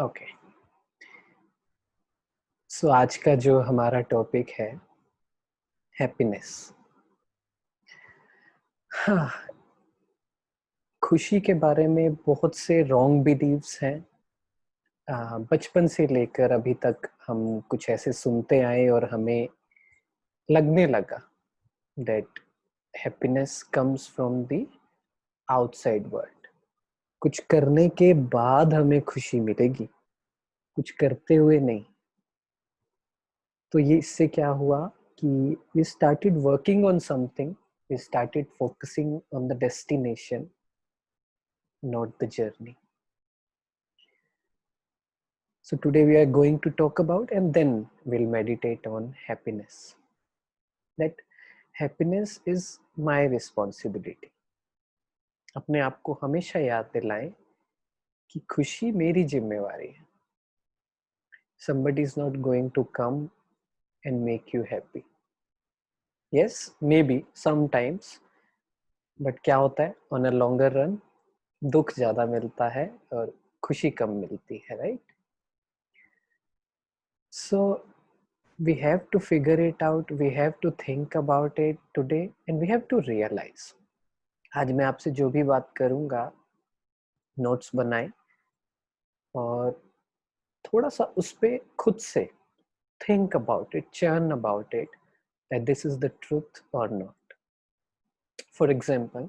Okay, सो आज का जो हमारा टॉपिक है हैप्पीनेस। हाँ, खुशी के बारे में बहुत से रॉन्ग बिलीव्स हैं। बचपन से लेकर अभी तक हम कुछ ऐसे सुनते आए और हमें लगने लगा that happiness comes from the outside world. कुछ करने के बाद हमें खुशी मिलेगी, कुछ करते हुए नहीं। तो ये इससे क्या हुआ कि we started working on something, we started focusing on the destination, not the journey. So today we are going to talk about and then we'll meditate on happiness. That happiness is my responsibility. अपने आप को हमेशा याद दिलाएं कि खुशी मेरी जिम्मेवारी है. Somebody is not going to come and make you happy. Yes, maybe sometimes, but क्या होता है on a longer run दुख ज्यादा मिलता है और खुशी कम मिलती है, right? So we have to figure it out, we have to think about it today and we have to realize. आज मैं आपसे जो भी बात करूंगा नोट्स बनाएं और थोड़ा सा उस पे खुद से think about it, churn about it, that this is the truth or not. For example,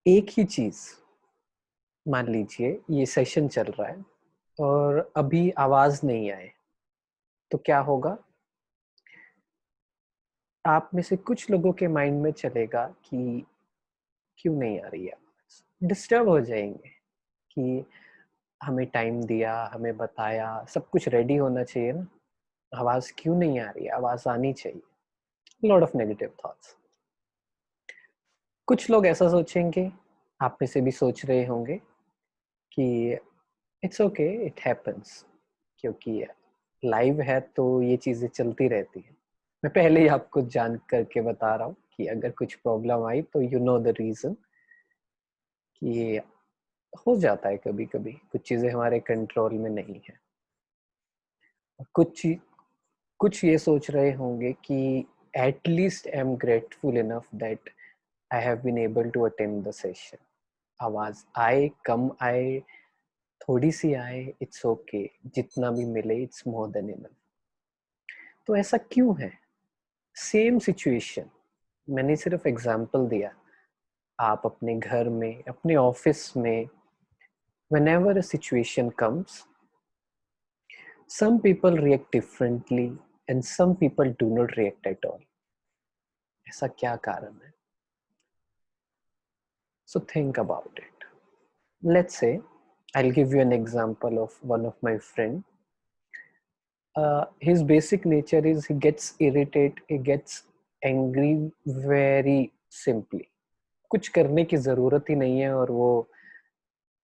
एक ही चीज, मान लीजिए ये सेशन चल रहा है और अभी आवाज नहीं आए तो क्या होगा? आप में से कुछ लोगों के माइंड में चलेगा कि क्यों नहीं आ रही है आवाज, डिस्टर्ब हो जाएंगे कि हमें टाइम दिया, हमें बताया, सब कुछ रेडी होना चाहिए ना, आवाज क्यों नहीं आ रही है, आवाज आनी चाहिए। Lot of negative thoughts. कुछ लोग ऐसा सोचेंगे, आप में से भी सोच रहे होंगे कि इट्स ओके, इट हैपेंस, क्योंकि लाइव है तो ये चीजें चलती रहती है। मैं पहले ही आपको जान करके बता रहा हूँ कि अगर कुछ प्रॉब्लम आई तो यू नो द रीजन, कि ये हो जाता है कभी कभी, कुछ चीजें हमारे कंट्रोल में नहीं है। कुछ ये सोच रहे होंगे कि at least I'm grateful enough that I have been able to attend the session. आवाज आए कम आए थोड़ी सी आए, इट्स ओके, जितना भी मिले इट्स मोर देन इनफ। तो ऐसा क्यों है? सेम सिचुएशन, मैंने सिर्फ एग्जांपल दिया। आप अपने घर में, अपने ऑफिस में, whenever a situation comes, some people react differently and some people do not react at all. ऐसा क्या कारण है? So think about it. Let's say I'll give you an example of one of my friend. His basic nature is he gets irritated, he gets angry very simply. कुछ करने की जरूरत ही नहीं है और वो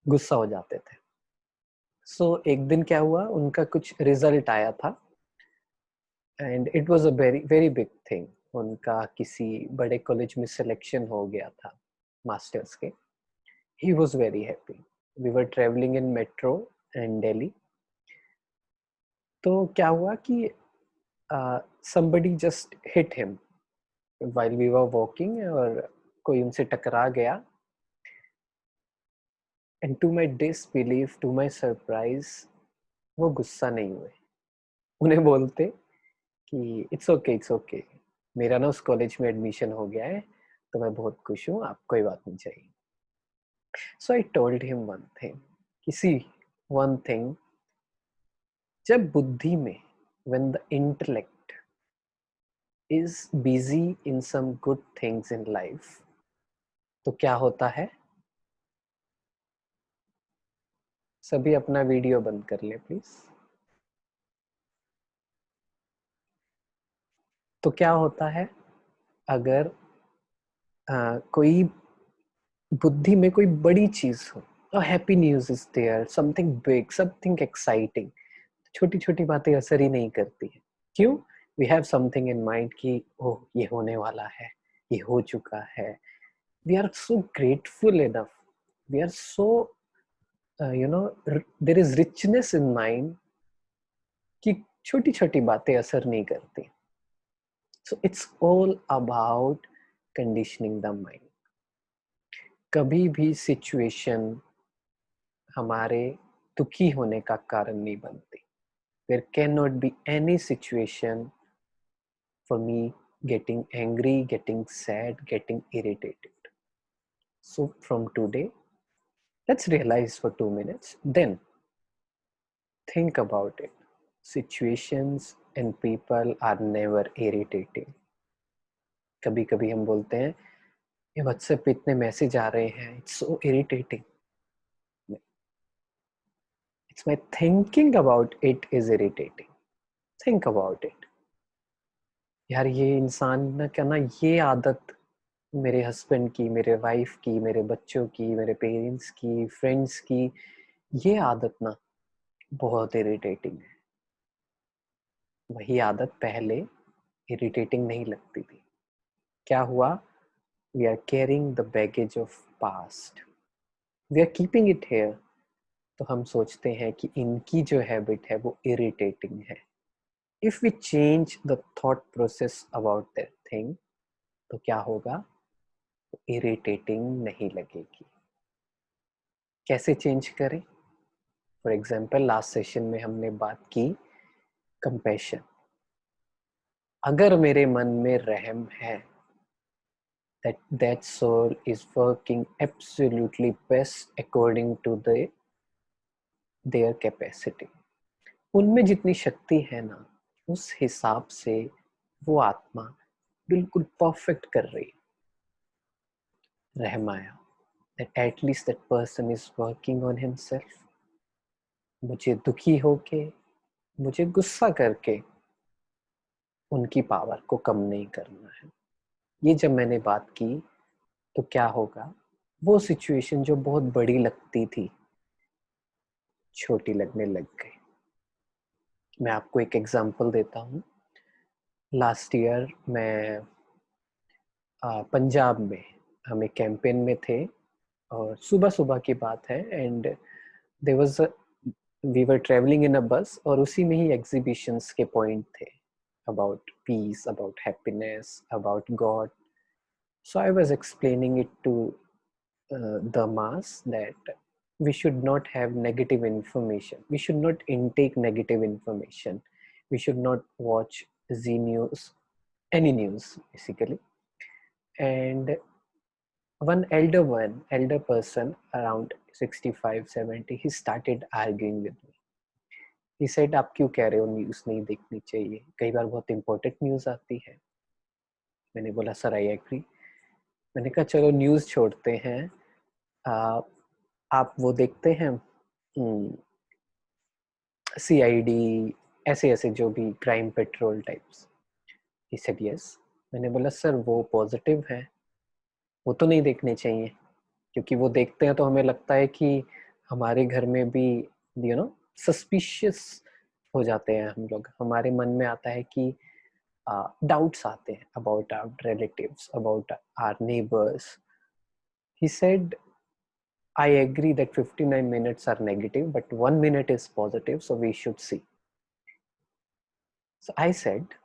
गुस्सा हो जाते थे। एक दिन क्या हुआ, उनका कुछ रिजल्ट आया था and it was a very very big thing. उनका किसी बड़े कॉलेज में सिलेक्शन हो गया था मास्टर्स के। He was very happy. We were traveling in metro in Delhi. तो क्या हुआ कि somebody just hit him while we were walking और कोई उनसे टकरा गया। And to my disbelief, to my surprise, वो गुस्सा नहीं हुए। उन्हें बोलते कि इट्स ओके, मेरा ना उस कॉलेज में एडमिशन हो गया है तो मैं बहुत खुश हूँ, आप कोई बात नहीं चाहिए। So I told him one thing, किसी one thing, जब बुद्धि में, when the intellect is busy in some good things in life, तो क्या होता है? सभी अपना वीडियो बंद कर ले प्लीज। तो क्या होता है अगर कोई बुद्धि में कोई बड़ी चीज हो, happy news is there, something big, something exciting, छोटी छोटी बातें असर ही नहीं करती है। क्यों? We have something in mind कि ओह ये होने वाला है, ये हो चुका है। We are so grateful enough, we are so there is richness in mind कि छोटी छोटी बातें असर नहीं करती. So it's all about conditioning the mind. कभी भी सिचुएशन हमारे दुखी होने का कारण नहीं बनती. There cannot be any situation for me getting angry, getting sad, getting irritated. So from today, let's realize for 2 minutes, then think about it. Situations and people are never irritating. कभी कभी हम बोलते हैं ये व्हाट्सएप पे इतने message आ रहे हैं, it's so irritating. It's my thinking about it is irritating. Think about it. यार ये इंसान ना क्या ना, ये आदत मेरे हस्बैंड की, मेरे वाइफ की, मेरे बच्चों की, मेरे पेरेंट्स की, फ्रेंड्स की, ये आदत ना बहुत इरिटेटिंग है. वही आदत पहले इरिटेटिंग नहीं लगती थी. क्या हुआ? We are carrying the baggage of past. We are keeping it here. तो हम सोचते हैं कि इनकी जो हैबिट है वो इरिटेटिंग है. If we change the thought process about that thing, तो क्या होगा? इरिटेटिंग नहीं लगेगी. कैसे चेंज करें? फॉर एग्जाम्पल, लास्ट सेशन में हमने बात की कंपैशन. अगर मेरे मन में रहम है, that soul is working absolutely best according to their capacity. उनमें जितनी शक्ति है ना, उस हिसाब से वो आत्मा बिल्कुल परफेक्ट कर रही. रहम आया, that at least that person is working on himself. मुझे दुखी होके, मुझे गुस्सा करके उनकी पावर को कम नहीं करना है. ये जब मैंने बात की तो क्या होगा? वो सिचुएशन जो बहुत बड़ी लगती थी, छोटी लगने लग गई. मैं आपको एक एग्जांपल देता हूँ. लास्ट ईयर मैं पंजाब में, हम एक कैंपेन में थे और सुबह सुबह की बात है. And there was we were travelling in a bus और उसी में ही एग्जीबिशंस के पॉइंट थे about peace, about happiness, about God. So I was explaining it to the mass that we should not have negative information. We should not intake negative information. We should not watch Z news, any news basically. And elder person around 65, 70, he started arguing with me. He said, आप क्यों कह रहे हो news नहीं देखनी चाहिए? कई बार बहुत इंपॉर्टेंट न्यूज़ आती है. मैंने बोला सर आई एग्री. मैंने कहा चलो न्यूज़ छोड़ते हैं, आप वो देखते हैं CID, ऐसे ऐसे जो भी crime petrol types. He said yes. मैंने बोला सर वो पॉजिटिव है, वो तो नहीं देखने चाहिए, क्योंकि वो देखते हैं तो हमें लगता है कि हमारे घर में भी सस्पिशियस हो जाते हैं हम लोग. हमारे मन में आता है कि डाउट्स आते हैं about our relatives, about our neighbours. He said I agree that 59 minutes are negative, but 1 minute is positive, so we should see. So I said,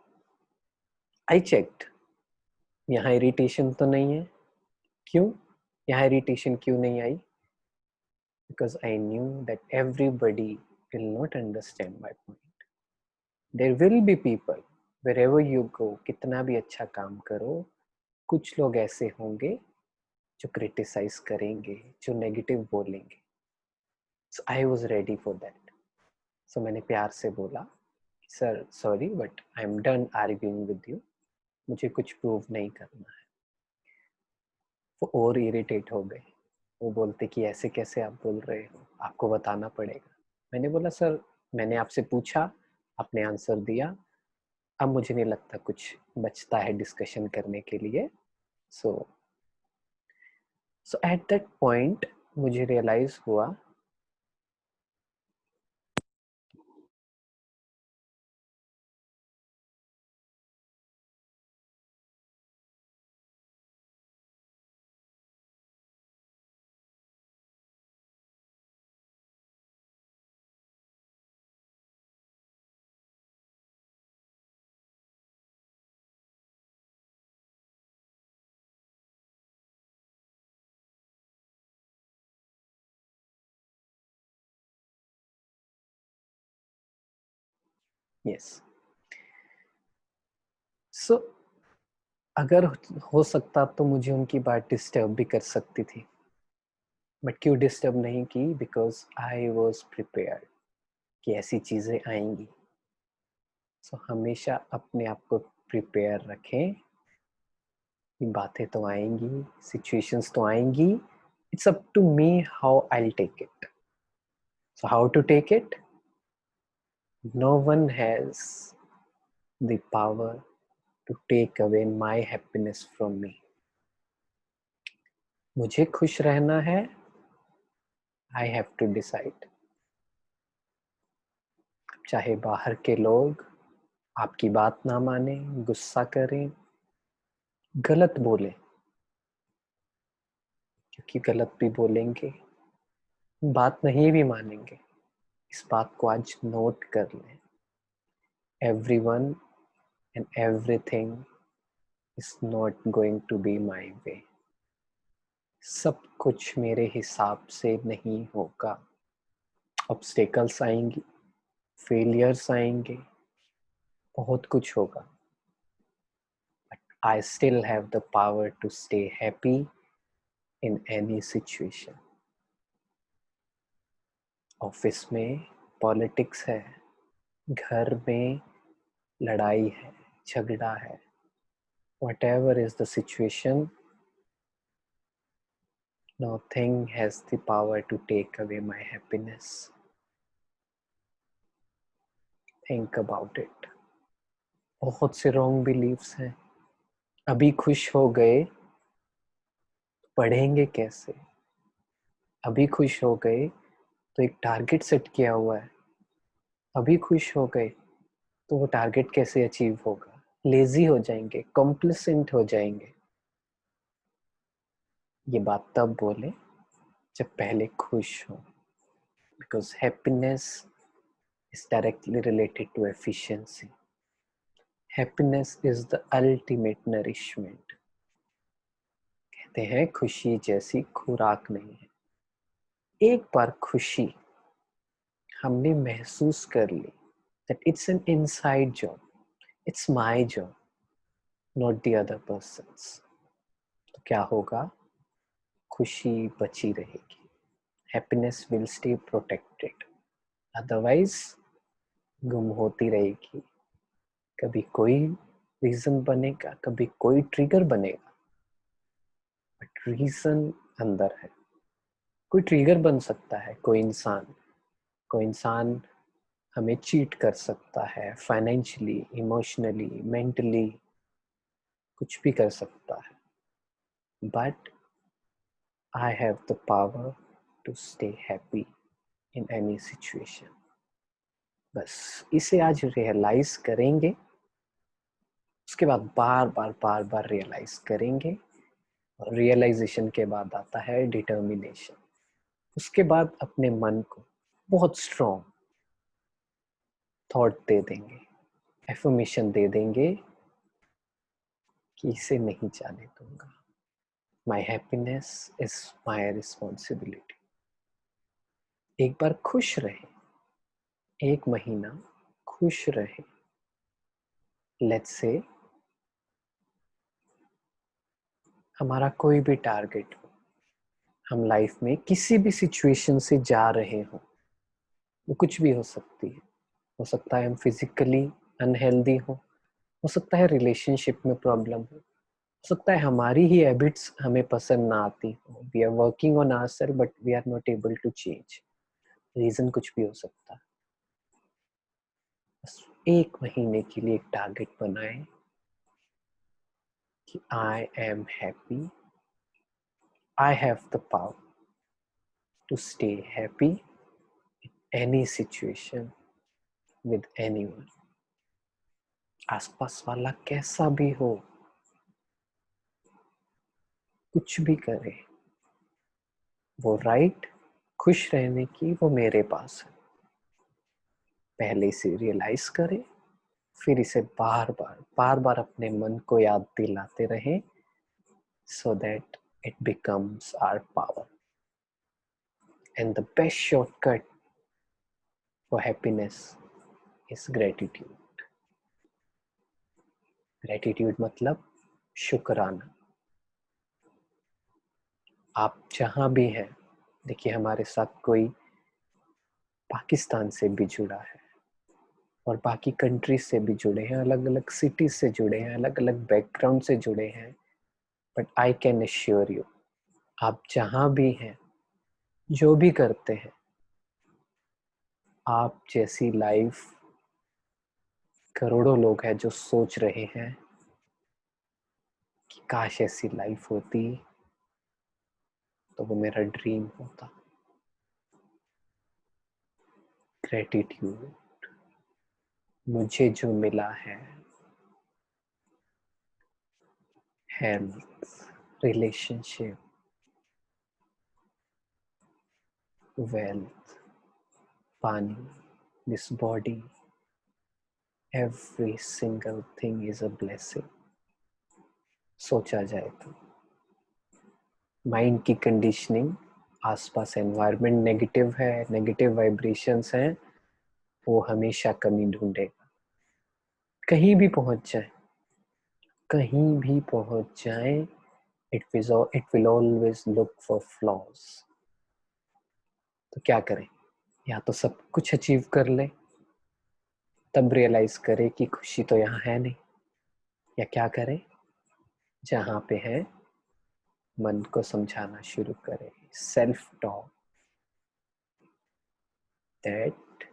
I checked. यहाँ इरिटेशन तो नहीं है. क्यों? यहाँ इरिटेशन क्यों नहीं आई? Because I knew that everybody will not understand my point. There will be people, wherever you go, कितना भी अच्छा काम करो, कुछ लोग ऐसे होंगे जो क्रिटिसाइज करेंगे, जो नेगेटिव बोलेंगे. So I was ready for that. So मैंने प्यार से बोला, sir sorry but I am done arguing with you, मुझे कुछ प्रूव नहीं करना है. वो और इरिटेट हो गए. वो बोलते कि ऐसे कैसे आप बोल रहे हो, आपको बताना पड़ेगा. मैंने बोला सर मैंने आपसे पूछा, आपने आंसर दिया, अब मुझे नहीं लगता कुछ बचता है डिस्कशन करने के लिए. सो एट दैट पॉइंट मुझे रियलाइज हुआ यस। सो अगर हो सकता तो मुझे उनकी बात डिस्टर्ब भी कर सकती थी, बट क्यों डिस्टर्ब नहीं की? बिकॉज आई वॉज प्रिपेयर्ड कि ऐसी चीजें आएंगी। सो हमेशा अपने आप को प्रिपेयर रखें। बातें तो आएंगी, सिचुएशंस तो आएंगी। It's up to me how I take it. So how to take it? No one has the power to take away my happiness from me. मुझे खुश रहना है, आई हैव टू डिसाइड। चाहे बाहर के लोग आपकी बात ना माने, गुस्सा करें, गलत बोले, क्योंकि गलत भी बोलेंगे, बात नहीं भी मानेंगे। इस बात को आज नोट कर लें। Everyone and everything is not going to be my way. सब कुछ मेरे हिसाब से नहीं होगा। ऑब्स्टेकल्स आएंगी, फेलियर्स आएंगे, बहुत कुछ होगा, but I still have the power to stay happy in any situation. Office में पॉलिटिक्स है, घर में लड़ाई है, झगड़ा है, whatever is the situation, nothing has the power to take away my happiness. Think about it. बहुत से रॉन्ग बिलीव्स हैं। अभी खुश हो गए, पढ़ेंगे कैसे? अभी खुश हो गए तो एक टारगेट सेट किया हुआ है, अभी खुश हो गए तो वो टारगेट कैसे अचीव होगा? लेजी हो जाएंगे, कॉम्प्लिसेंट हो जाएंगे। ये बात तब बोले जब पहले खुश हो, because happiness is directly related to efficiency. Happiness is the ultimate nourishment. कहते हैं खुशी जैसी खुराक नहीं है। एक बार खुशी हमने महसूस कर ली that it's an inside job, it's my job, not the other person's, तो क्या होगा? खुशी बची रहेगी। Happiness will stay protected. Otherwise गुम होती रहेगी। कभी कोई रीजन बनेगा, कभी कोई ट्रिगर बनेगा, बट रीजन अंदर है। कोई ट्रिगर बन सकता है, कोई इंसान हमें चीट कर सकता है, फाइनेंशियली, इमोशनली, मेंटली, कुछ भी कर सकता है, but I have the power to stay happy in any situation. बस इसे आज रियलाइज करेंगे, उसके बाद बार बार रियलाइज करेंगे, और रियलाइजेशन के बाद आता है डिटर्मिनेशन। उसके बाद अपने मन को बहुत स्ट्रॉन्ग थॉट दे देंगे, एफर्मेशन दे देंगे कि इसे नहीं जाने दूंगा। माई हैप्पीनेस इज माई रिस्पॉन्सिबिलिटी। एक बार खुश रहे, एक महीना खुश रहे। लेट्स से हमारा कोई भी टारगेट हो, हम लाइफ में किसी भी सिचुएशन से जा रहे हो, वो कुछ भी हो सकती है। हो सकता है हम फिजिकली अनहेल्दी हो सकता है रिलेशनशिप में प्रॉब्लम हो सकता है हमारी ही हैबिट्स हमें पसंद ना आती हो। We are working on ourself but we are not able to change. Reason कुछ भी हो सकता है। बस एक महीने के लिए एक टारगेट बनाएं कि I am happy, I have the power to stay happy in any situation with anyone. आसपास वाला कैसा भी हो, कुछ भी करे, वो राइट खुश रहने की वो मेरे पास है। पहले इसे रियलाइज करें, फिर इसे बार बार अपने मन को याद दिलाते रहें, so that it becomes our power. And the best shortcut for happiness is gratitude. Gratitude मतलब शुक्राना। आप जहां भी हैं, देखिए हमारे साथ कोई पाकिस्तान से भी जुड़ा है और बाकी कंट्रीज से भी जुड़े हैं, अलग अलग सिटीज से जुड़े हैं, अलग अलग बैकग्राउंड से जुड़े हैं, but I can assure you, आप जहां भी हैं, जो भी करते हैं, आप जैसी लाइफ करोड़ों लोग हैं जो सोच रहे हैं कि काश ऐसी लाइफ होती तो वो मेरा ड्रीम होता। ग्रेटिट्यूड, मुझे जो मिला है, हेल्थ, रिलेशनशिप, वेल्थ, पानी, this body, every single thing is a blessing. सोचा जाए तो माइंड की कंडीशनिंग, आसपास एनवायरनमेंट नेगेटिव है, नेगेटिव वाइब्रेशंस हैं, वो हमेशा कमी ढूंढेगा। कहीं भी पहुंच जाए, कहीं भी पहुंच जाए, it will always look for flaws। तो क्या करें, या तो सब कुछ अचीव कर ले, तब रियलाइज करे कि खुशी तो यहाँ है नहीं, या क्या करें, जहाँ पे है मन को समझाना शुरू करे, self talk that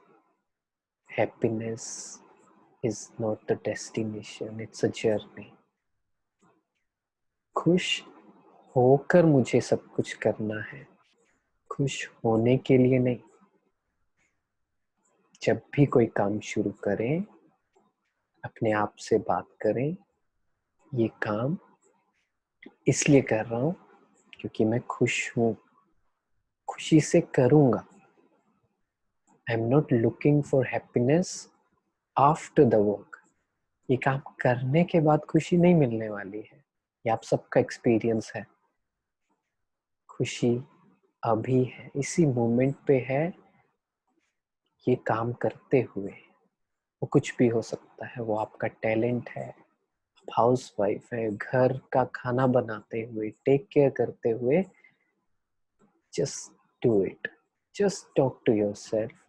happiness is not the destination, it's a journey। खुश होकर मुझे सब कुछ करना है, खुश होने के लिए नहीं। जब भी कोई काम शुरू करें, अपने आप से बात करें, ये काम इसलिए कर रहा हूं क्योंकि मैं खुश हूं, खुशी से करूंगा। आई am not looking for happiness after the work. ये काम करने के बाद खुशी नहीं मिलने वाली है, ये आप सबका एक्सपीरियंस है। खुशी अभी है, इसी मोमेंट पे है, ये काम करते हुए। वो कुछ भी हो सकता है, वो आपका टैलेंट है, हाउस वाइफ है, घर का खाना बनाते हुए, टेक केयर करते हुए, just do it. Just talk to yourself,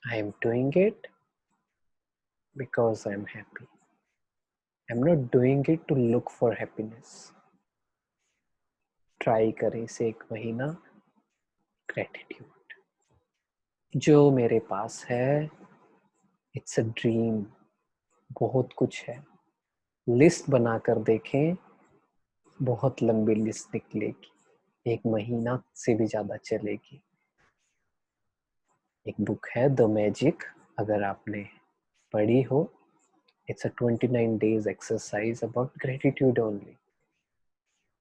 I am doing it because I am happy. I am not doing it to look for happiness. Try करें इसे 1 महीना। ग्रेटिट्यूड, जो मेरे पास है, इट्स अ ड्रीम। बहुत कुछ है, लिस्ट बनाकर देखें, बहुत लंबी लिस्ट निकलेगी, 1 महीना से भी ज्यादा चलेगी। एक बुक है द मैजिक, अगर आपने पढ़ी हो, it's a 29 days exercise about gratitude only।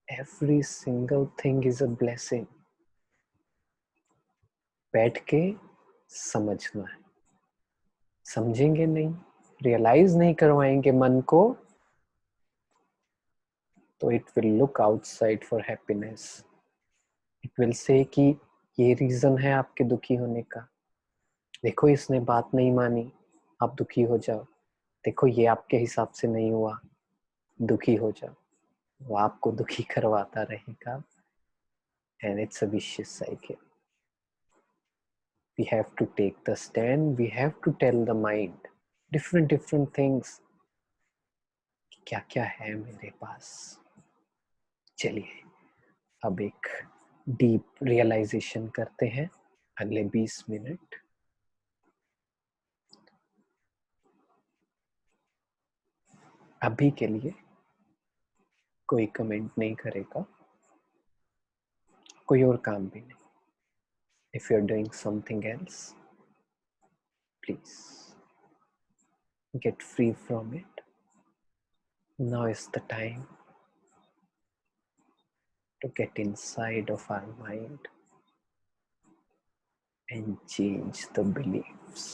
every single thing is a blessing। बैठ के समझना है, समझेंगे नहीं, रियलाइज नहीं करवाएंगे मन को, तो it will look outside for happiness. It will say कि ये रीजन है आपके दुखी होने का, देखो इसने बात नहीं मानी, आप दुखी हो जाओ, देखो ये आपके हिसाब से नहीं हुआ, दुखी हो जाओ। वो आपको दुखी करवाता रहेगा, and it's a vicious cycle। We have to take the stand, we have to tell the mind different things, क्या क्या है मेरे पास। चलिए अब एक डीप रियलाइजेशन करते हैं, अगले 20 मिनट। अभी के लिए कोई कमेंट नहीं करेगा, कोई और काम भी नहीं। If you are doing something else, please get free from it। Now is the time to get inside of our mind and change the beliefs।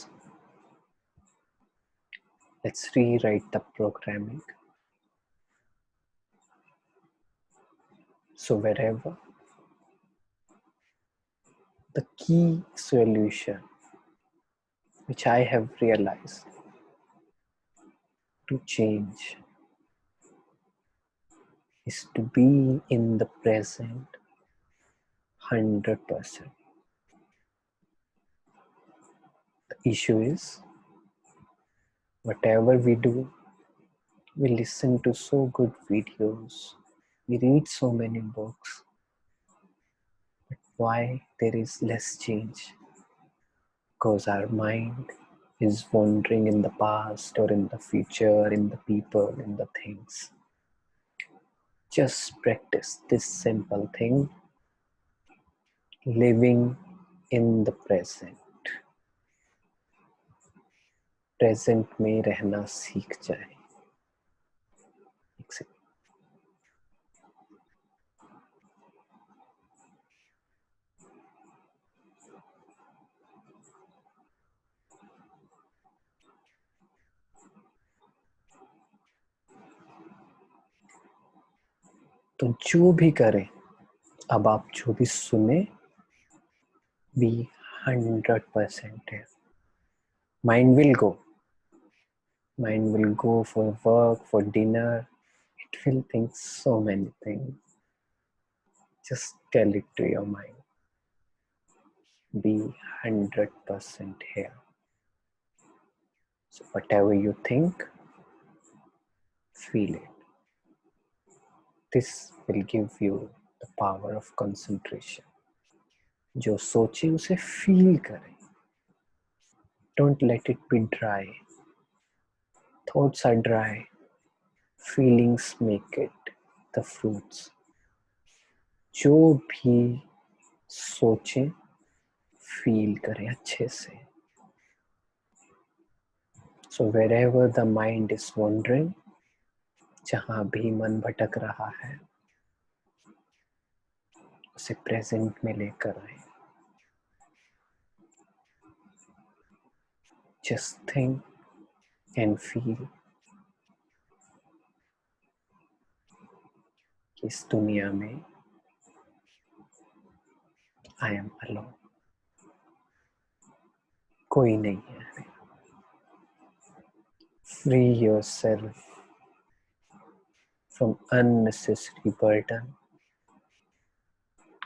Let's rewrite the programming। So wherever the key solution which I have realized to change is to be in the present 100%. The issue is, whatever we do, we listen to so good videos, we read so many books, but why there is less change? Because our mind is wandering in the past or in the future, in the people, in the things. Just practice this simple thing, living in the present. Present में रहना सीख जाए. तो जो भी करें, अब आप जो भी सुने, भी 100% है. Mind will go for work, for dinner. It will think so many things. Just tell it to your mind. Be 100% here. So whatever you think, feel it. This will give you the power of concentration. जो सोचे उसे feel करें. Don't let it be dry. Thoughts are dry. Feelings make it the fruits. जो भी सोचें, feel करें अच्छे से. So wherever the mind is wandering, जहाँ भी मन भटक रहा है, उसे प्रेजेंट में लेकर आए. Just think and feel कि इस दुनिया में I am alone. कोई नहीं है. Free yourself from unnecessary burden,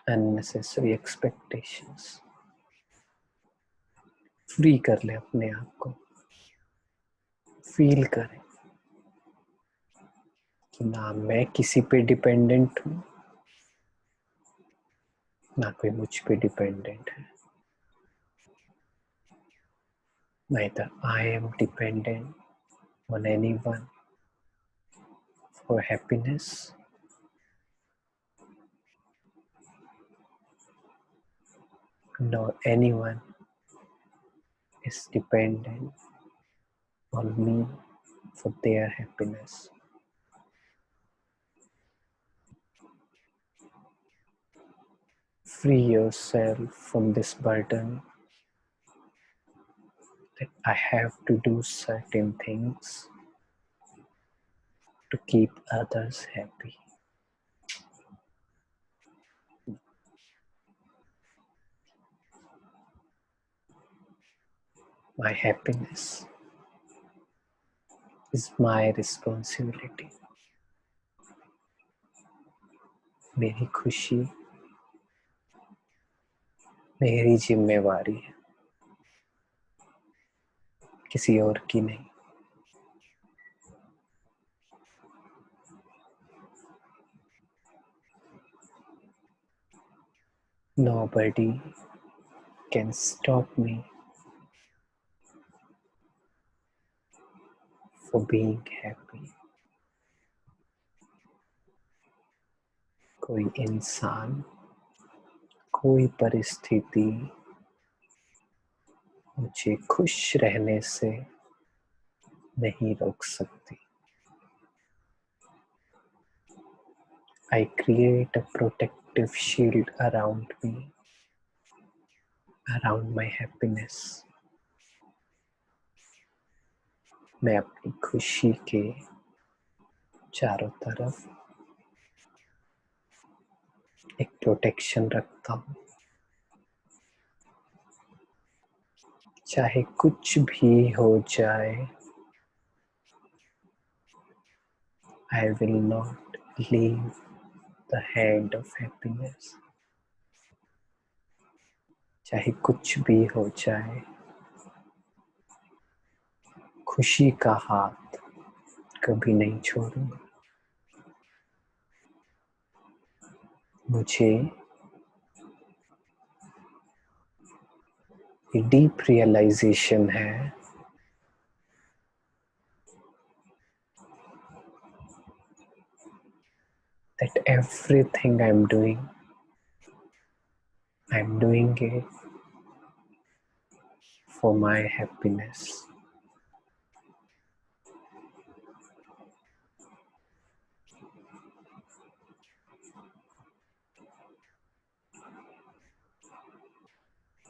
unnecessary expectations. Free कर ले अपने आप को. फील करें कि ना मैं किसी पे डिपेंडेंट हूँ, ना कोई मुझ पे डिपेंडेंट है. Neither I am dependent on anyone for happiness, nor anyone is dependent on me for their happiness. Free yourself from this burden that I have to do certain things to keep others happy. My happiness is my responsibility. मेरी खुशी मेरी जिम्मेवारी है, किसी और की नहीं. Nobody can stop me for being happy. कोई इंसान, कोई परिस्थिति मुझे खुश रहने से नहीं रोक सकती. I create a protective shield around me, around my happiness. मैं अपनी खुशी के चारों तरफ एक प्रोटेक्शन रखता हूँ. चाहे कुछ भी हो जाए, I will not leave the hand of happiness. चाहे कुछ भी हो जाए, खुशी का हाथ कभी नहीं छोड़ूंगा। मुझे ये डीप रियलाइजेशन है that everything I'm doing it for my happiness.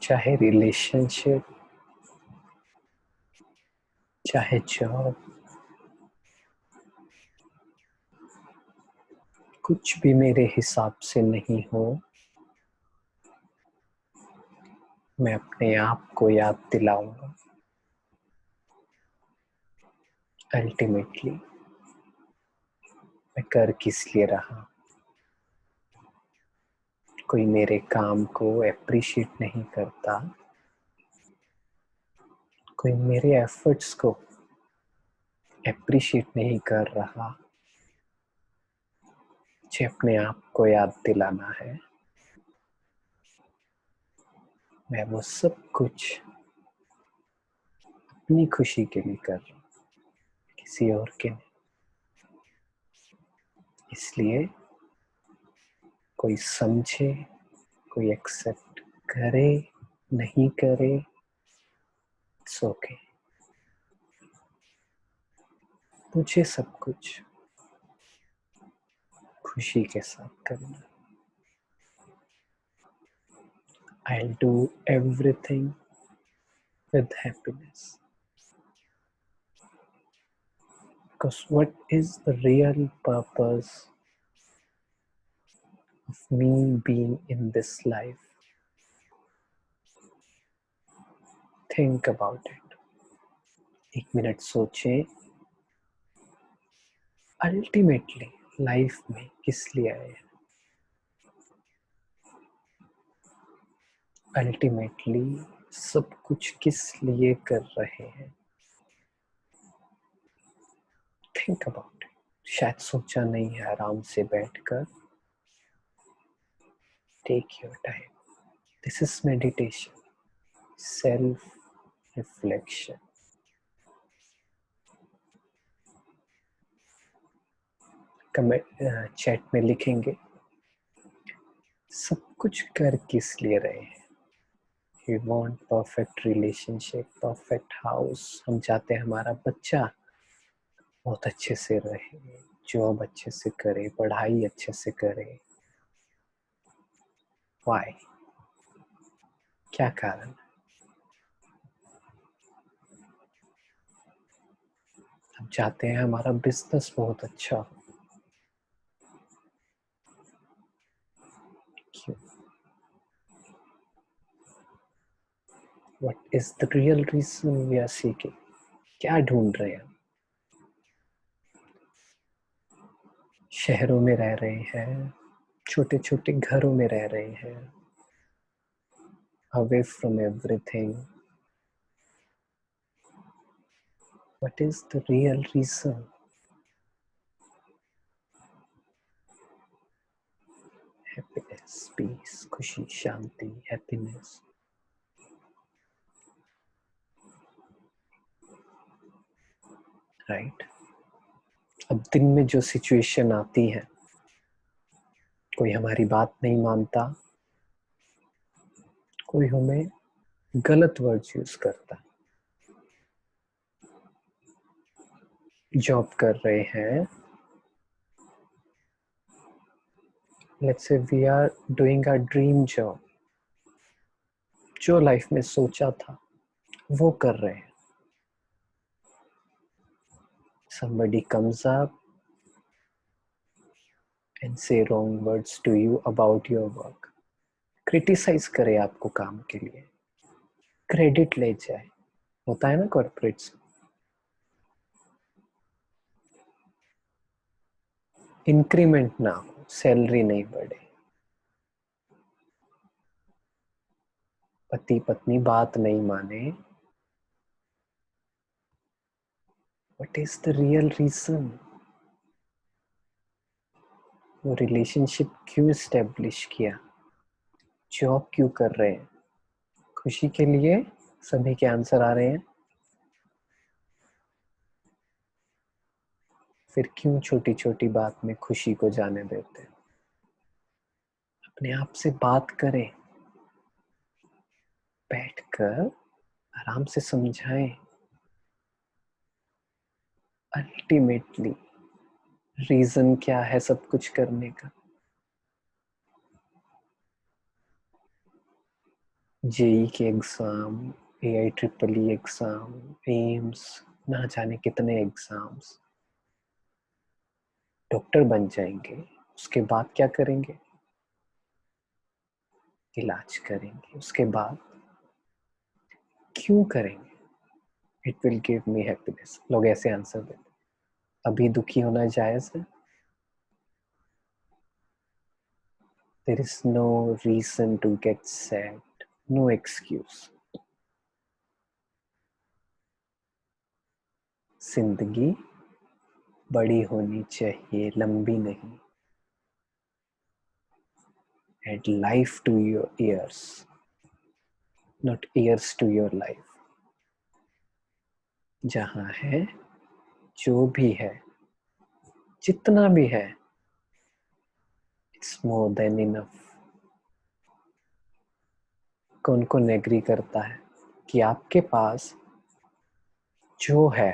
चाहे रिलेशनशिप, चाहे जॉब, कुछ भी मेरे हिसाब से नहीं हो, मैं अपने आप को याद दिलाऊंगा अल्टीमेटली मैं कर किस लिए रहा। कोई मेरे काम को एप्रिशिएट नहीं करता, कोई मेरे एफर्ट्स को एप्रिशिएट नहीं कर रहा। मुझे अपने आप को याद दिलाना है मैं वो सब कुछ अपनी खुशी के लिए कर रहा हूँ, किसी और के नहीं। इसलिए कोई समझे, कोई एक्सेप्ट करे, नहीं करे, इट्स ओके। मुझे सब कुछ खुशी के साथ करना। I'll do everything with happiness. Because what is the real purpose of me being in this life? Think about it. एक मिनट सोचें, अल्टीमेटली लाइफ में किस लिए आए हैं? अल्टीमेटली सब कुछ किस लिए कर रहे हैं? Think about it. शायद सोचा नहीं है, आराम से बैठकर take your time. This is meditation, self reflection. Comment chat में लिखेंगे सब कुछ कर किस लिए रहे हैं। We want perfect relationship, perfect house. हम चाहते हैं हमारा बच्चा बहुत अच्छे से रहे, जॉब अच्छे से करे, पढ़ाई अच्छे से करे। वाई? क्या कारण? हम चाहते हैं हमारा बिजनेस बहुत अच्छा हो। क्यों? What is the real reason we are seeking? क्या ढूंढ रहे हैं? शहरों में रह रहे हैं, छोटे छोटे घरों में रह रहे हैं, away from everything. What is the real reason? Happiness, peace, खुशी, शांति, happiness. Right? अब दिन में जो सिचुएशन आती है, कोई हमारी बात नहीं मानता, कोई हमें गलत वर्ड्स यूज करता। जॉब कर रहे हैं, let's say we are doing a dream job, जो लाइफ में सोचा था वो कर रहे हैं। Somebody comes up and say wrong words to you about your work. Criticize करे आपको काम के लिए, क्रेडिट ले जाए। होता है ना कॉर्पोरेट्स। इंक्रीमेंट ना हो, सैलरी नहीं बढ़े, पति पत्नी बात नहीं माने, what is the real reason? वो रिलेशनशिप क्यों स्टेब्लिश किया? जॉब क्यों कर रहे हैं? खुशी के लिए? सभी के आंसर आ रहे हैं। फिर क्यों छोटी छोटी बात में खुशी को जाने देते? अपने आप से बात करें, बैठकर आराम से समझाएं। अल्टीमेटली रीजन क्या है सब कुछ करने का? जेई के exam, AI triple E exam, AIIMS, ना जाने कितने एग्जाम्स। डॉक्टर बन जाएंगे, उसके बाद क्या करेंगे? इलाज करेंगे। उसके बाद क्यों करेंगे? It will give me happiness. लोग ऐसे आंसर देते। अभी दुखी होना जायज है? There is no reason to get sad, no excuse. जिंदगी बड़ी होनी चाहिए, लंबी नहीं। Add life to your ears, not ears to your life. जहाँ है, जो भी है, जितना भी है, it's more than enough. कौन कौन एग्री करता है कि आपके पास जो है,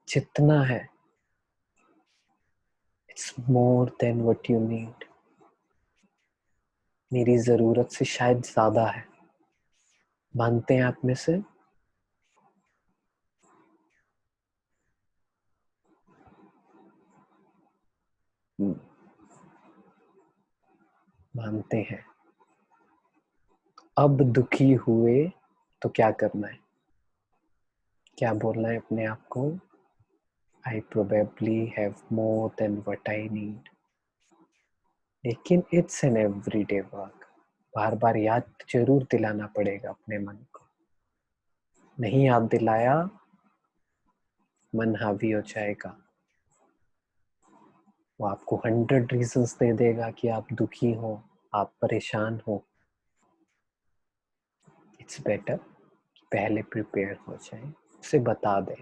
जितना है, it's more than what you need. मेरी जरूरत से शायद ज्यादा है। मानते हैं आप में से? मानते हैं। अब दुखी हुए तो क्या करना है? क्या बोलना है अपने आप को? I probably have more than what I need. लेकिन इट्स एन एवरीडे वर्क। बार बार याद जरूर दिलाना पड़ेगा अपने मन को। नहीं याद दिलाया, मन हावी हो जाएगा। वो आपको 100 रीजंस दे देगा कि आप दुखी हो, आप परेशान हो। इट्स बेटर कि पहले प्रिपेयर हो जाए, उसे बता दे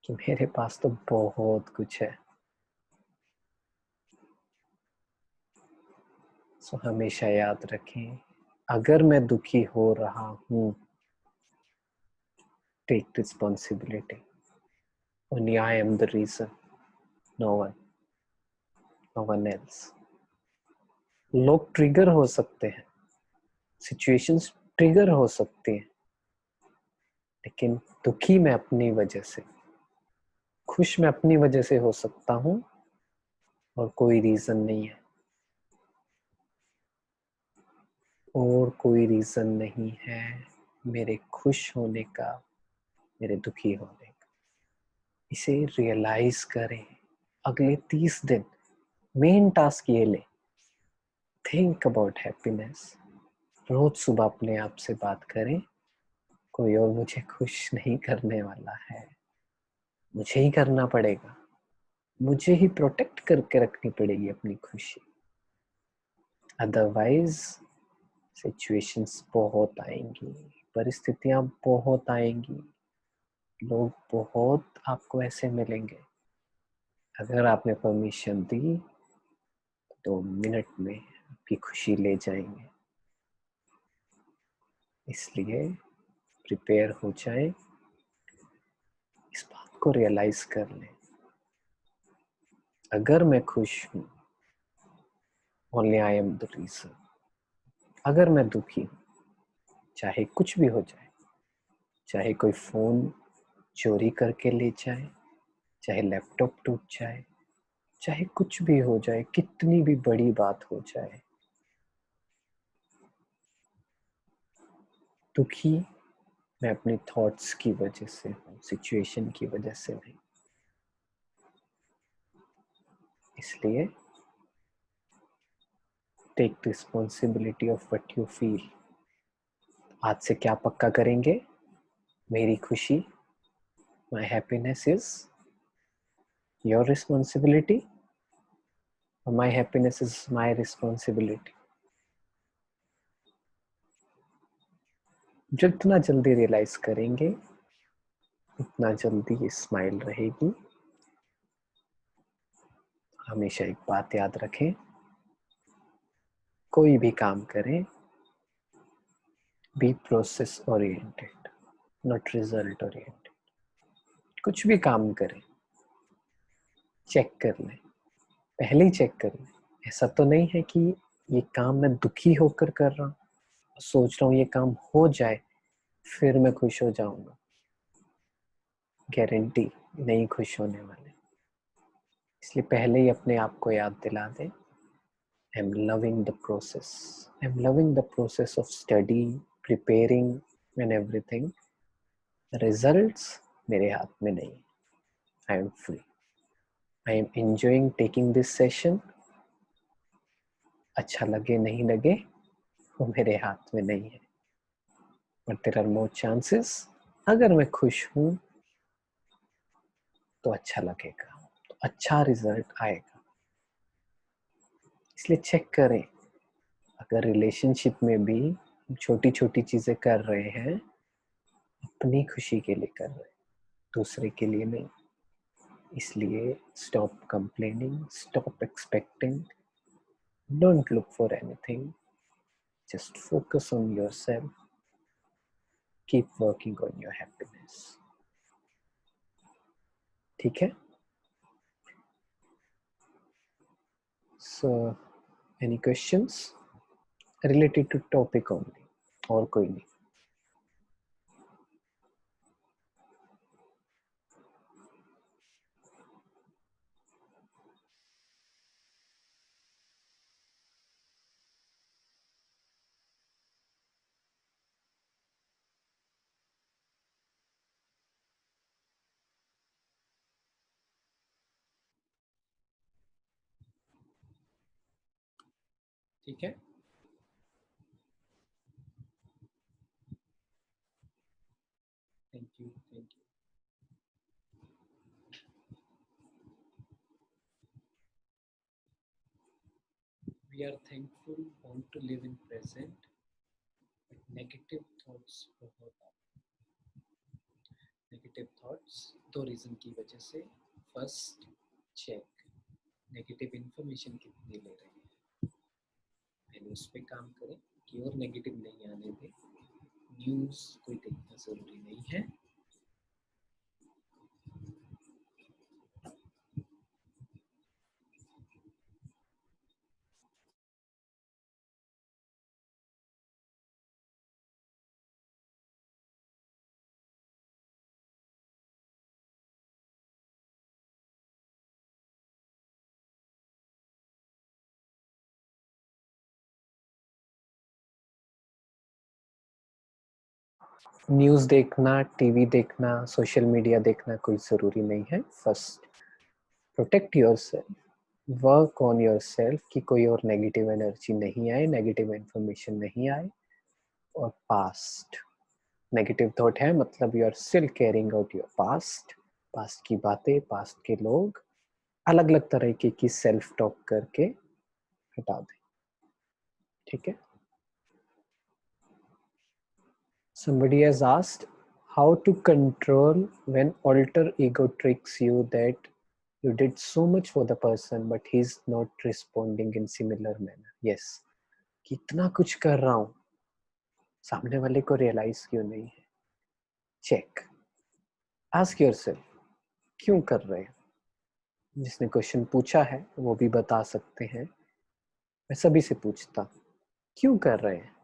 कि मेरे पास तो बहुत कुछ है। सो हमेशा याद रखें, अगर मैं दुखी हो रहा हूँ, take responsibility. Only I am the reason, no one, no one else. लोग ट्रिगर हो सकते हैं, सिचुएशंस ट्रिगर हो सकती हैं, लेकिन दुखी मैं अपनी वजह से, खुश मैं अपनी वजह से हो सकता हूँ, और कोई रीजन नहीं है, और कोई रीजन नहीं है मेरे खुश होने का, मेरे दुखी होने का। इसे रियलाइज करें। अगले 30 दिन मेन टास्क ये ले, थिंक अबाउट हैप्पीनेस। रोज सुबह अपने आप से बात करें, कोई और मुझे खुश नहीं करने वाला है, मुझे ही करना पड़ेगा, मुझे ही प्रोटेक्ट करके रखनी पड़ेगी अपनी खुशी। अदरवाइज सिचुएशंस बहुत आएंगी, परिस्थितियां बहुत आएंगी, लोग बहुत आपको ऐसे मिलेंगे। अगर आपने परमिशन दी तो मिनट में आपकी खुशी ले जाएंगे। इसलिए प्रिपेयर हो जाए, इस बात को रियलाइज कर लें, अगर मैं खुश हूं, only I am the reason. अगर मैं दुखी हूं, चाहे कुछ भी हो जाए, चाहे कोई फोन चोरी करके ले जाए, चाहे लैपटॉप टूट जाए, चाहे कुछ भी हो जाए, कितनी भी बड़ी बात हो जाए, दुखी मैं अपने थॉट्स की वजह से हूँ, सिचुएशन की वजह से नहीं। इसलिए take responsibility of what you feel. आज से क्या पक्का करेंगे? मेरी खुशी, my happiness is your responsibility, और my happiness is my responsibility. जितना जल्दी रियलाइज करेंगे उतना जल्दी ये स्माइल रहेगी। हमेशा एक बात याद रखें, कोई भी काम करें, be process oriented, not result oriented. कुछ भी काम करें, चेक कर लें, पहले ही चेक कर लें। ऐसा तो नहीं है कि ये काम मैं दुखी होकर कर रहा हूँ, सोच रहा हूँ ये काम हो जाए फिर मैं खुश हो जाऊंगा। गारंटी नहीं खुश होने वाले। इसलिए पहले ही अपने आप को याद दिला दें, I am loving the process, I am loving the process of study, preparing and everything. Results मेरे हाथ में नहीं, I am free, I am enjoying taking this session. अच्छा लगे नहीं लगे वो मेरे हाथ में नहीं है, but there are more chances अगर मैं खुश हूं तो अच्छा लगेगा, तो अच्छा रिजल्ट आएगा। इसलिए चेक करें, अगर रिलेशनशिप में भी छोटी छोटी चीजें कर रहे हैं, अपनी खुशी के लिए कर रहे हैं, दूसरे के लिए नहीं। इसलिए stop complaining, stop expecting, don't look for anything, just focus on yourself, keep working on your happiness. ठीक है? So any questions related to topic only, और कोई नहीं? ठीक है, thank you, thank you. We are thankful, want to live in present, but negative thoughts बहुत आते हैं। नेगेटिव थॉट्स दो रीजन की वजह से। फर्स्ट, चेक नेगेटिव इंफॉर्मेशन कितनी ले रहे हैं, पहले उस पर काम करें कि और नेगेटिव नहीं आने दें। न्यूज़ कोई देखना जरूरी नहीं है। न्यूज़ देखना, टीवी देखना, सोशल मीडिया देखना कोई ज़रूरी नहीं है। First, protect yourself, work on yourself कि कोई और नेगेटिव एनर्जी नहीं आए, नेगेटिव इन्फॉर्मेशन नहीं आए। और पास्ट नेगेटिव थॉट है मतलब you are still carrying out your past, past की बातें, पास्ट के लोग, अलग अलग तरीके की सेल्फ टॉक करके हटा दें। ठीक है? Somebody has asked how to control when alter ego tricks you that you did so much for the person but he's not responding in similar manner. Yes, कितना कुछ कर रहा हूँ, सामने वाले को रियलाइज क्यों नहीं है? चेक, आस्क योरसेल्फ, क्यों कर रहे हैं? जिसने क्वेश्चन पूछा है वो भी बता सकते हैं, मैं सभी से पूछता, क्यों कर रहे हैं?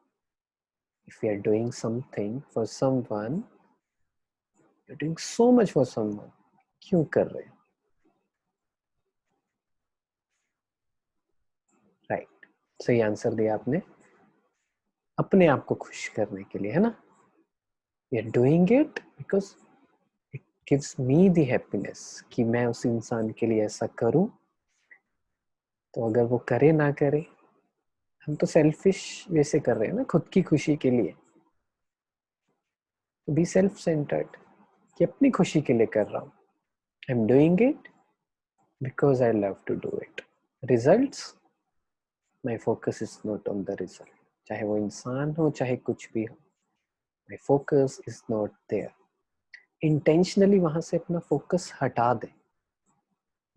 If you are doing something for someone, you're doing so much for someone, क्यों कर रहे हैं? राइट, सही आंसर दिया आपने, अपने आप को खुश करने के लिए, है ना? We are doing it because it gives me the happiness कि मैं उस इंसान के लिए ऐसा करूं तो अगर वो करे ना करे, हम तो सेल्फिश वैसे कर रहे हैं ना, खुद की खुशी के लिए। बी सेल्फ सेंटर्ड, कि अपनी खुशी के लिए कर रहा हूँ। I am doing it because I love to do it. Results, my focus is not on the result. चाहे वो इंसान हो, चाहे कुछ भी हो, my focus is not there. Intentionally वहां से अपना फोकस हटा दे।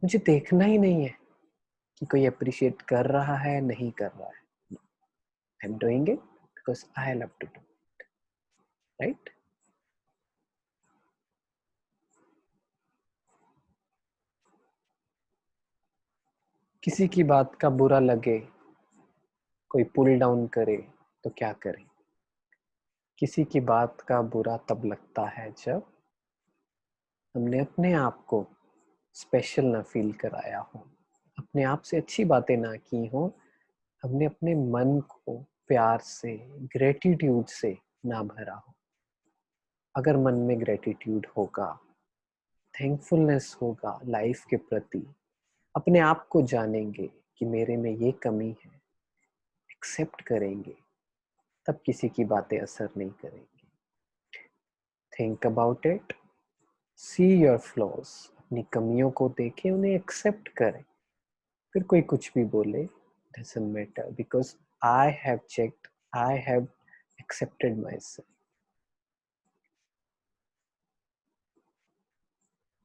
मुझे देखना ही नहीं है कि कोई अप्रिशिएट कर रहा है नहीं कर रहा है। I am doing it because I love to do, right. किसी की बात का बुरा लगे, कोई पुल डाउन करे तो क्या करें? किसी की बात का बुरा तब लगता है जब हमने अपने आप को स्पेशल ना फील कराया हो, अपने आप से अच्छी बातें ना की हो, हमने अपने मन को प्यार से, ग्रेटिट्यूड से ना भरा हो। अगर मन में ग्रेटिट्यूड होगा, थैंकफुलनेस होगा लाइफ के प्रति, अपने आप को जानेंगे कि मेरे में ये कमी है, एक्सेप्ट करेंगे, तब किसी की बातें असर नहीं करेंगी। Think about it, see your flaws, अपनी कमियों को देखें, उन्हें एक्सेप्ट करें। फिर कोई कुछ भी बोले, doesn't matter, because I have checked, I have accepted my self.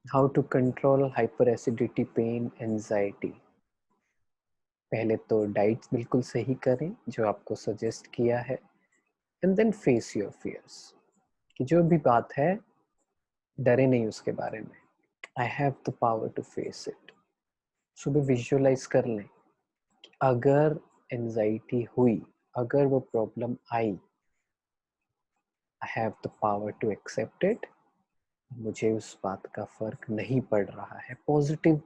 How to control hyper acidity, pain, anxiety. पहले तो डाइट बिल्कुल सही करें जो आपको सजेस्ट किया है, and then face your fears, कि जो भी बात है डरे नहीं उसके बारे में। I have the power to face it. सुबह विजुअलाइज कर लें कि अगर एंजाइटी हुई, अगर वो प्रॉब्लम आई, I have the power to accept it. मुझे उस बात का फर्क नहीं पड़ रहा है। पॉजिटिव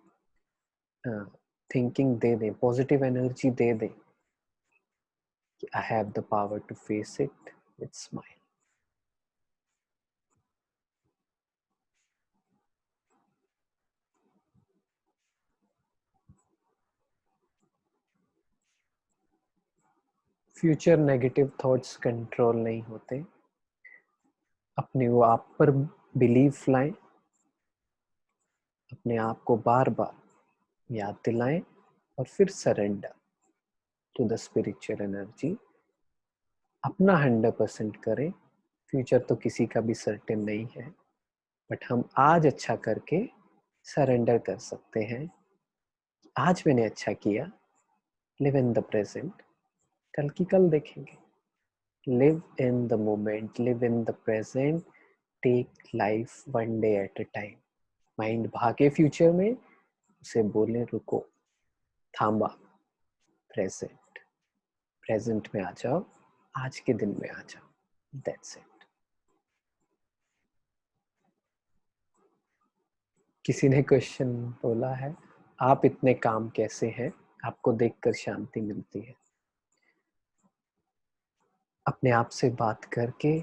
थिंकिंग दे दें, पॉजिटिव एनर्जी दे दें कि I have the power to face it with smile. Future negative thoughts control नहीं होते। अपने वो आप पर बिलीफ लाएं, अपने आप को बार बार याद दिलाएं, और फिर surrender to the spiritual energy. अपना 100% करें। फ्यूचर तो किसी का भी सर्टेन नहीं है, बट हम आज अच्छा करके सरेंडर कर सकते हैं। आज मैंने अच्छा किया, लिव इन द प्रेजेंट, कल की कल देखेंगे। Live in the moment, live in the present, take life one day at a time. Mind भागे फ्यूचर में, उसे बोले रुको, थांबा, प्रेजेंट, प्रेजेंट में आ जाओ, आज के दिन में आ जाओ। That's it. किसी ने क्वेश्चन बोला है, आप इतने काम कैसे हैं, आपको देखकर शांति मिलती है। अपने आप से बात करके,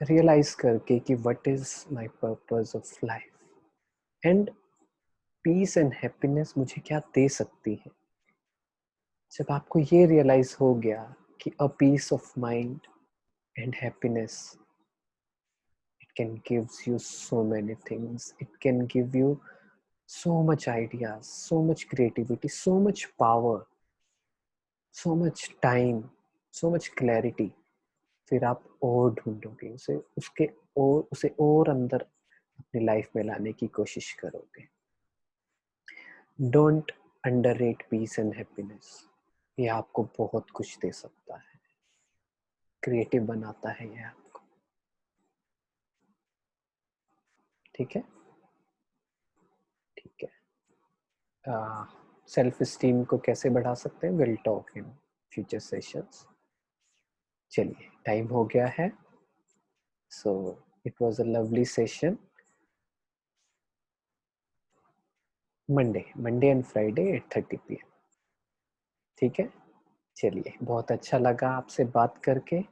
रियलाइज करके कि what is my purpose of life, and peace and happiness मुझे क्या दे सकती है। जब आपको ये रियलाइज हो गया कि a peace of mind and happiness, it can gives you so many things, it can give you so much ideas, so much creativity, so much power, so much time, so much clarity। फिर आप और ढूंढोगे उसे, उसके और उसे और अंदर अपनी लाइफ में लाने की कोशिश करोगे। Don't underrate peace and happiness. ये आपको बहुत कुछ दे सकता है, क्रिएटिव बनाता है ये आपको। ठीक है, ठीक है। सेल्फ स्टीम को कैसे बढ़ा सकते हैं, will talk in future sessions. चलिए, टाइम हो गया है। So it was a lovely session. Monday and Friday 8:30 PM। ठीक है, चलिए, बहुत अच्छा लगा आपसे बात करके।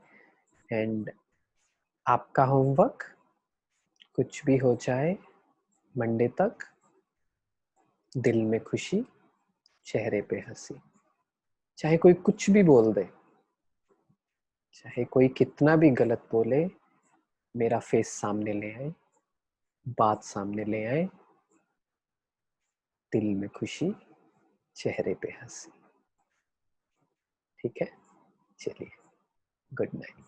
एंड आपका होमवर्क, कुछ भी हो जाए, मंडे तक दिल में खुशी, चेहरे पे हंसी। चाहे कोई कुछ भी बोल दे, चाहे कोई कितना भी गलत बोले, मेरा फेस सामने ले आए, बात सामने ले आए, दिल में खुशी, चेहरे पे हंसी। ठीक है, चलिए, गुड नाइट।